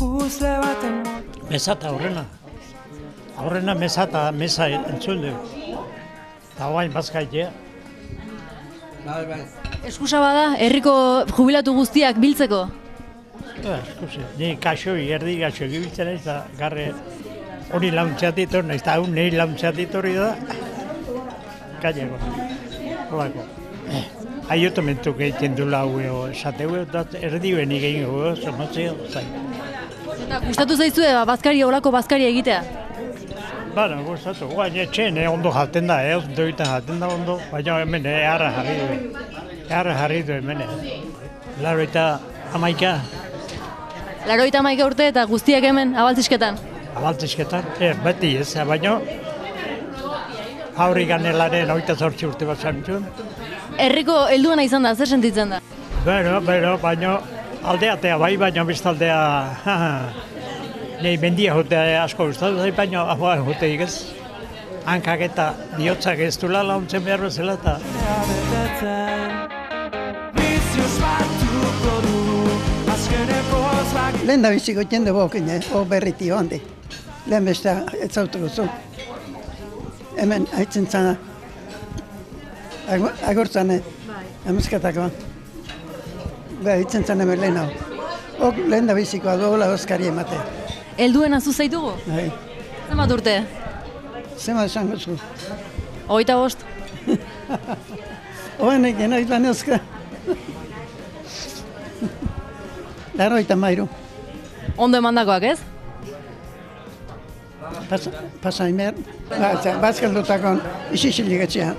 puzle baten Mesata horrena. Horrena mesata, mesa entzun dugu. Eta guain bazkaitea. Eskusa bada, herriko jubilatu guztiak biltzeko? Eskusi, ni kaxoi, erdi kaxoi gibiltzen ez da, garre hori launtzatit nahiz, eta hau niri launtzatit hori da, kaiako, holako. Aioto mentuk egiten du lau esateu, eta erdi benik egin gu, somatzeo, zain. Eta gustatu zaizue, bazkari, holako bazkari egitea? Bana, gustatu, guain etxeen ondo jaten da, ondo egiten jaten da ondo, baina hemen eharra jarri du. Eharra jarri du hemen. Laro eta amaika. Laro eta amaika urte eta guztiak hemen, abaltzisketan? Abaltzisketan, beti ez, baina aurrikan elaren 28 urte bat zantzun. Herriko helduena izan da, zer sentitzen da? Bero, baina aldeatea bai, baina biztaldea nahi mendia jotea asko gustatu zait, baina ahoa joteik ez. Hankak eta bihotzak ez du launtzen behar bezala eta... Lehen da biziko jende bokin, berriti handi. Lehen beste ez zautuko zu. Hemen haitzen zana. Agurtzane, emezketako. Haitzen zana hemen lehen hau. Lehen da bizikoa duela oskari ematea. Helduen azu zaitugu? Bai. Zenbat urte? Zenbat esango zu. 25? Oenek genoit banezka. 93. Ondo emandakoak, ez? Pasain behar. Bazkaldutakon isixilik etxean.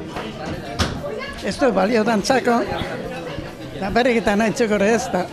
Ez du balio dantzako. Berriketan nahitzeko ez da.